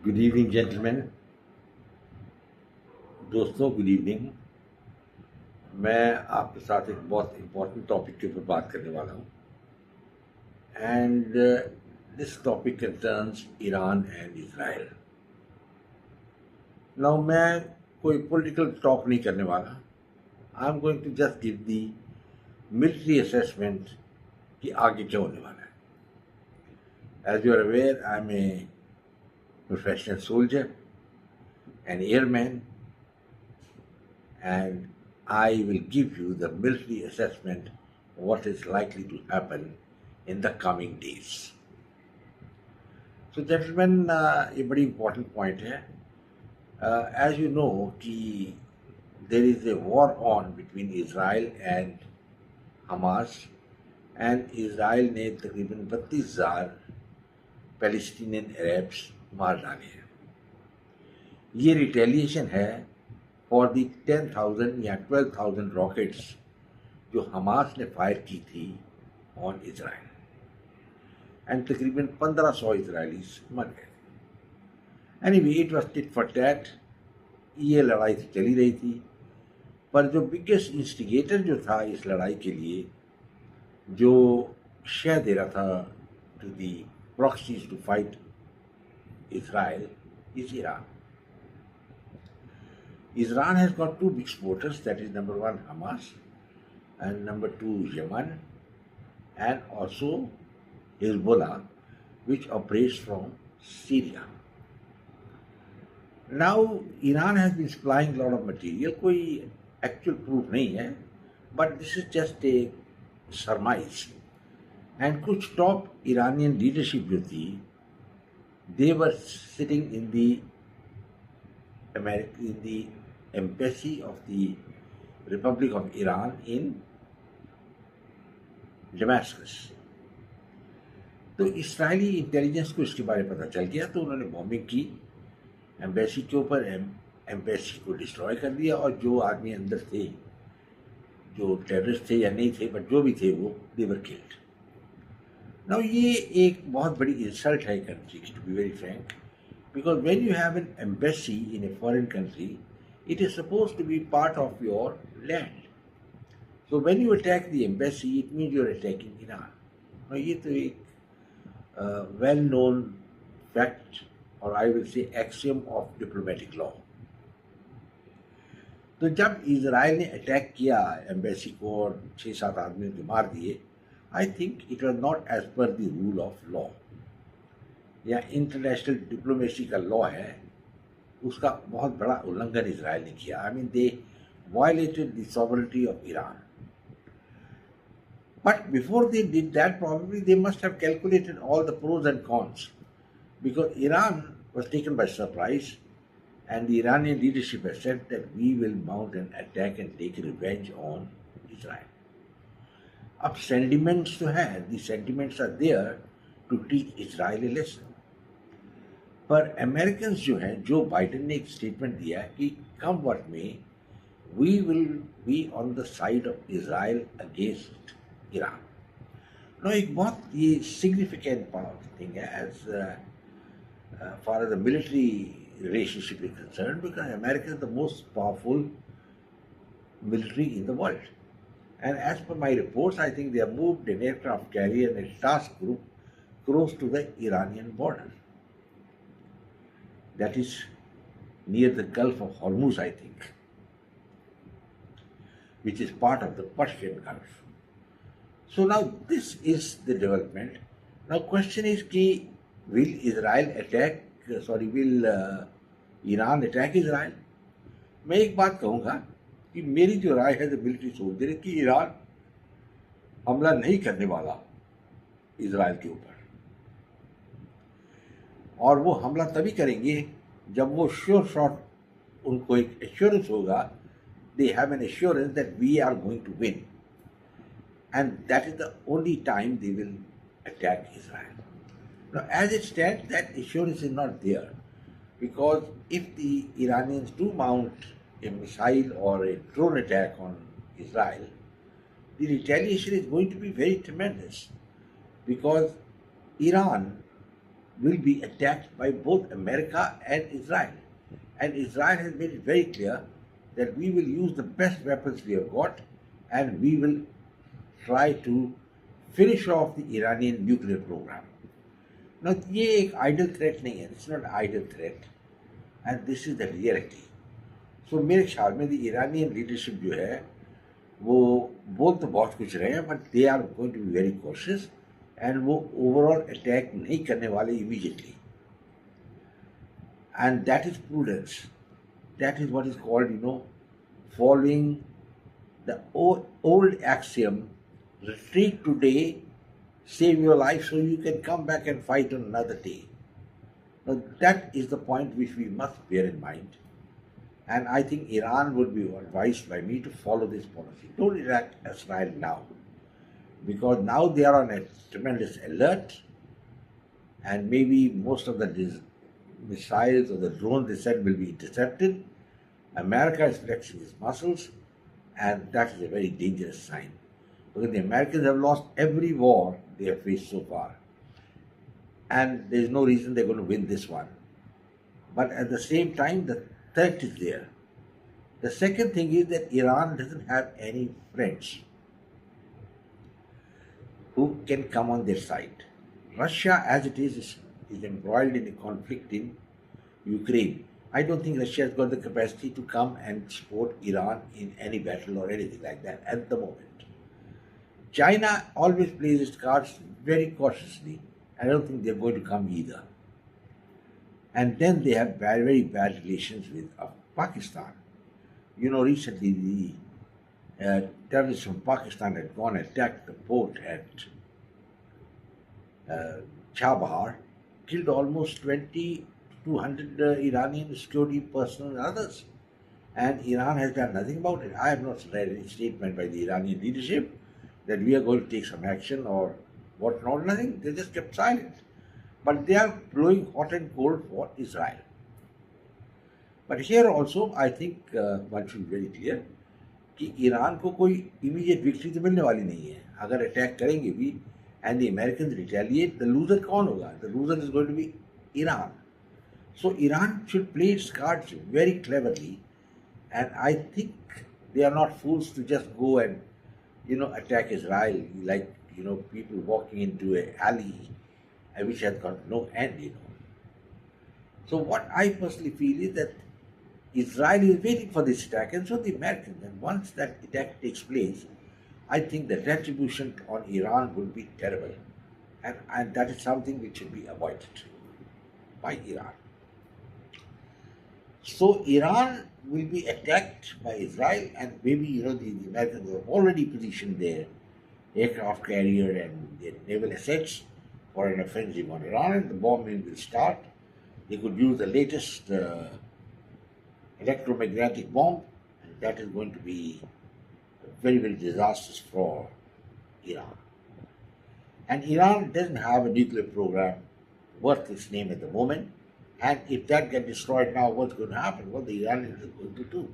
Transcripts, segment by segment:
Good evening gentleman. दोस्तों, good evening. मैं आपके साथ एक बहुत इम्पोर्टेंट टॉपिक के ऊपर बात करने वाला हूँ and this topic concerns Iran and Israel. Now मैं कोई पॉलिटिकल टॉक नहीं करने वाला। I am going to just give the military assessment कि आगे क्या होने वाला है। As you are aware, I am a professional soldier, an airman, and I will give you the military assessment what is likely to happen in the coming days. So gentlemen, ये बड़ी important point है। As you know कि there is a war on between Israel and Hamas, and Israel ने तकरीबन 32,000 Palestinian Arabs मार डाले हैं। ये रिटेलिएशन है फॉर दी 10,000 या 12,000 रॉकेट्स जो हमास ने फायर की थी ऑन इजराइल, एंड तकरीबन 1,500 इजरायलीज मर गए। Anyway, it was tit for tat. ये लड़ाई तो चली रही थी, पर जो बिगेस्ट इंस्टिगेटर जो था इस लड़ाई के लिए, जो शह दे रहा था to the proxies to fight Israel, is Iran. Iran has got two big supporters, that is number one Hamas and number two Yemen, and also Hezbollah, which operates from Syria. Now Iran has been supplying a lot of material, कोई actual proof नहीं है, but this is just a surmise. And कुछ top Iranian leadership जो थी, they were sitting in the embassy of the Republic of Iran in Damascus. तो Israeli intelligence को इसके बारे में पता चल गया, तो उन्होंने बॉम्बिंग की एम्बेसी के ऊपर, एम्बेसी को डिस्ट्रॉय कर दिया, और जो आदमी अंदर थे, जो टेररिस्ट थे या नहीं थे, बट जो भी थे वो दे वर किल्ड. नाउ ये एक बहुत बड़ी इंसल्ट है कंट्री की, to be very frank, because when you have an embassy in a foreign country, it is supposed to be part of your land. So when you attack the embassy, it means you are attacking Iran. Now ये तो एक well-known fact, or I will say axiom of diplomatic law. तो जब Israel ने attack किया embassy को और 6-7 आदमियों को मार दिए, I think it was not as per the rule of law. या इंटरनेशनल डिप्लोमेसी का लॉ है, उसका बहुत बड़ा उल्लंघन इजराइल ने किया. I mean, they violated the sovereignty of Iran. But before they did that, probably they must have calculated all the pros and cons, because Iran was taken by surprise, and the Iranian leadership has said that we will mount an attack and take revenge on Israel. अब sentiments तो है, the sentiments are there to teach Israel a lesson. पर American जो हैं, Joe Biden ने एक statement दिया है कि कम व्हाट में, we will be on the side of Israel against Iran. No, एक बहुत ये सिग्निफिकेंट थिंग है as far as the military relationship is concern, because America is the most powerful military in the world. And as per my reports, I think they have moved an aircraft carrier and task group close to the Iranian border. That is near the Gulf of Hormuz, I think, which is part of the Persian Gulf. So now this is the development. Now question is कि will Iran attack Israel? मैं एक बात कहूँगा कि मेरी जो राय है, the military soldier, कि ईरान हमला नहीं करने वाला इजराइल के ऊपर, और वो हमला तभी करेंगे जब वो श्योर शॉट, उनको एक एश्योरेंस होगा, they have an assurance that we are going to win, and that is the only time they will attack Israel. Now as it stands, that assurance is not there, because if the Iranians do mount a missile or a drone attack on Israel, the retaliation is going to be very tremendous, because Iran will be attacked by both America and Israel. And Israel has made it very clear that we will use the best weapons we have got and we will try to finish off the Iranian nuclear program. Now, ये एक idle threat नहीं है, it's not an idle threat, and this is the reality. So मेरे ख्याल में the Iranian leadership जो है वो बोल तो बहुत कुछ रहे हैं, but they are going to be very cautious and वो overall attack नहीं करने वाले immediately. And that is prudence. That is what is called, following the old axiom, retreat today, save your life so you can come back and fight on another day. Now that is the point which we must bear in mind. And I think Iran would be advised by me to follow this policy. Don't attack Israel now. Because now they are on a tremendous alert, and maybe most of the missiles or the drones they send will be intercepted. America is flexing its muscles, and that is a very dangerous sign. Because the Americans have lost every war they have faced so far. And there is no reason they're going to win this one. But at the same time, the threat is there. The second thing is that Iran doesn't have any friends who can come on their side. Russia, as it is embroiled in a conflict in Ukraine. I don't think Russia has got the capacity to come and support Iran in any battle or anything like that at the moment. China always plays its cards very cautiously. I don't think they're going to come either. And then they have very, very bad relations with Pakistan. Recently the terrorists from Pakistan had gone and attacked the port at Chabahar, killed almost 200 Iranian security personnel and others. And Iran has done nothing about it. I have not read any statement by the Iranian leadership that we are going to take some action or whatnot. Nothing. They just kept silent. But they are blowing hot and cold for Israel. But here also, I think one should be very clear कि Iran को कोई immediate victory तो मिलने वाली नहीं है. अगर attack करेंगे भी and the Americans retaliate, the loser कौन होगा? The loser is going to be Iran. So Iran should play its cards very cleverly, and I think they are not fools to just go and attack Israel like people walking into an alley which has got no end. So what I personally feel is that Israel is waiting for this attack, and so the Americans. And once that attack takes place, I think the retribution on Iran will be terrible, and that is something which should be avoided by Iran. So Iran will be attacked by Israel, and maybe the Americans have already positioned their aircraft carrier and their naval assets for an offensive on Iran, and the bombing will start. They could use the latest electromagnetic bomb, and that is going to be very, very disastrous for Iran. And Iran doesn't have a nuclear program worth its name at the moment. And if that gets destroyed now, what's going to happen? What the Iranians are going to do?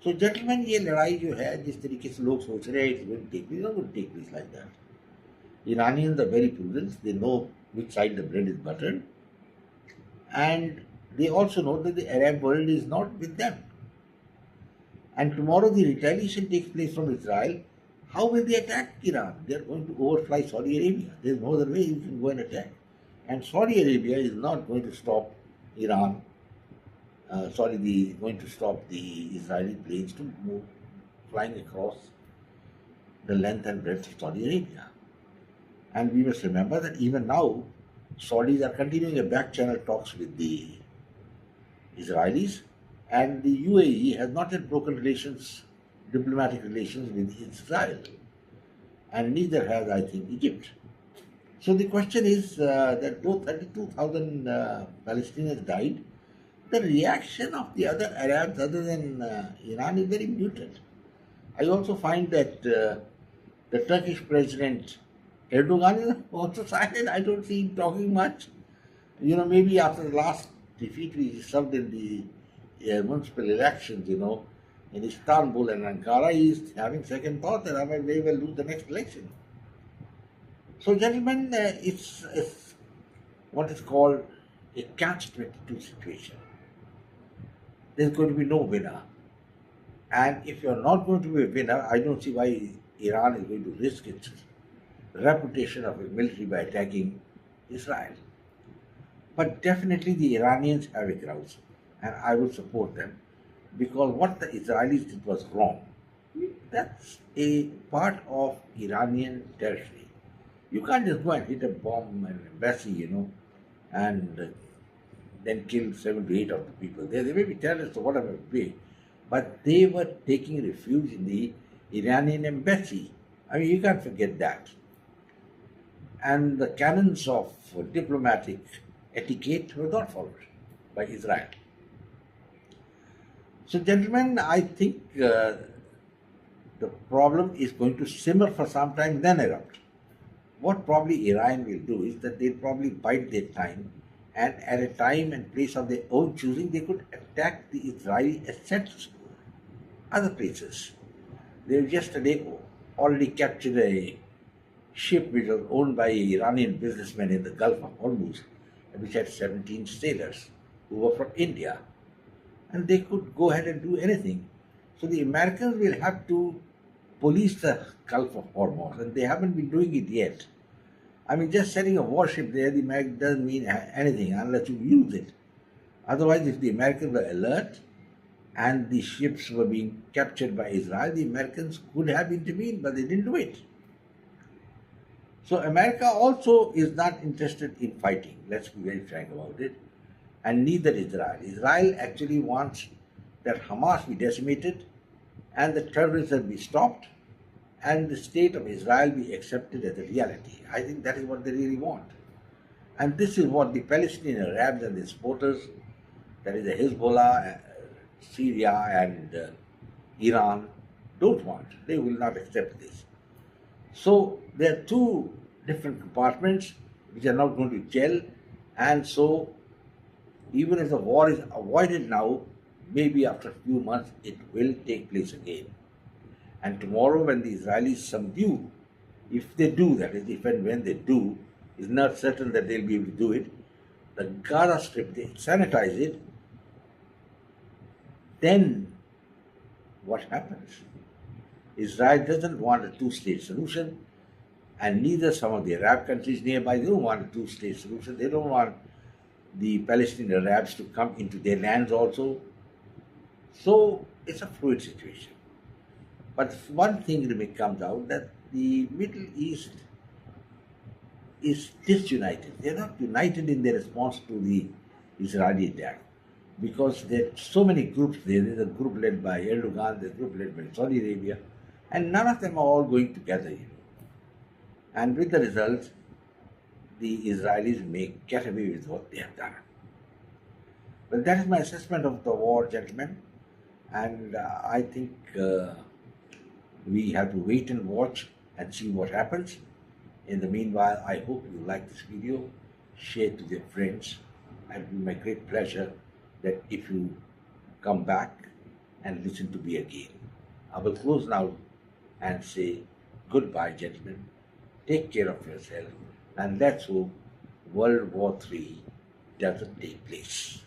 So, gentlemen, ये लड़ाई जो है जिस तरीके से लोग सोच रहे हैं, it's going to take place, not going to take place like that. Iranians are very prudent. They know which side the bread is buttered. And they also know that the Arab world is not with them. And tomorrow the retaliation takes place from Israel. How will they attack Iran? They are going to overfly Saudi Arabia. There is no other way you can go and attack. And Saudi Arabia is not going to stop Iran. Going to stop the Israeli planes to move flying across the length and breadth of Saudi Arabia. And we must remember that even now, Saudis are continuing a back channel talks with the Israelis, and the UAE has not yet broken diplomatic relations with Israel, and neither has, I think, Egypt. So the question is that though 32,000 Palestinians died, the reaction of the other Arabs other than Iran is very muted. I also find that the Turkish president Erdogan is also silent. I don't see him talking much. Maybe after the last defeat we served in the municipal elections, in Istanbul and Ankara, he is having second thought that I might very well lose the next election. So, gentlemen, it's what is called a catch-22 situation. There's going to be no winner. And if you're not going to be a winner, I don't see why Iran is going to risk its reputation of a military by attacking Israel. But definitely the Iranians have a grouse, and I will support them because what the Israelis did was wrong. That's a part of Iranian territory. You can't just go and hit a bomb and embassy, and then kill 7 to 8 of the people. They may be terrorists or whatever it be, but they were taking refuge in the Iranian embassy. I mean, you can't forget that. And the canons of diplomatic etiquette were not followed by Israel. So, gentlemen, I think the problem is going to simmer for some time, then erupt. What probably Iran will do is that they'll probably bide their time, and at a time and place of their own choosing, they could attack the Israeli assets other places. They've yesterday already captured a ship which was owned by Iranian businessmen in the Gulf of Hormuz, which had 17 sailors who were from India. And they could go ahead and do anything. So the Americans will have to police the Gulf of Hormuz, and they haven't been doing it yet. I mean, just setting a warship there, the American doesn't mean anything unless you use it. Otherwise, if the Americans were alert and the ships were being captured by Israel, the Americans could have intervened, but they didn't do it. So America also is not interested in fighting. Let's be very frank about it. And neither Israel. Israel actually wants that Hamas be decimated and the terrorism be stopped and the state of Israel be accepted as a reality. I think that is what they really want. And this is what the Palestinian Arabs and the supporters, that is the Hezbollah, Syria and Iran, don't want. They will not accept this. So there are two different compartments which are not going to gel, and so even if the war is avoided now, maybe after a few months it will take place again. And tomorrow when the Israelis subdue, if they do, that is, if and when they do, is not certain that they'll be able to do it, the Gaza Strip, they sanitize it, then what happens? Israel doesn't want a two-state solution, and neither some of the Arab countries nearby, they don't want a two-state solution. They don't want the Palestinian Arabs to come into their lands also. So it's a fluid situation. But one thing comes out, that the Middle East is disunited. They're not united in their response to the Israeli attack, because there are so many groups there. There's a group led by Erdogan, there's a group led by Saudi Arabia, and none of them are all going together. And with the result, the Israelis may get away with what they have done. But that is my assessment of the war, gentlemen. And I think we have to wait and watch and see what happens. In the meanwhile, I hope you like this video, share it to your friends, and it will be my great pleasure that if you come back and listen to me again. I will close now and say goodbye, gentlemen. Take care of yourself, and let's hope World War III doesn't take place.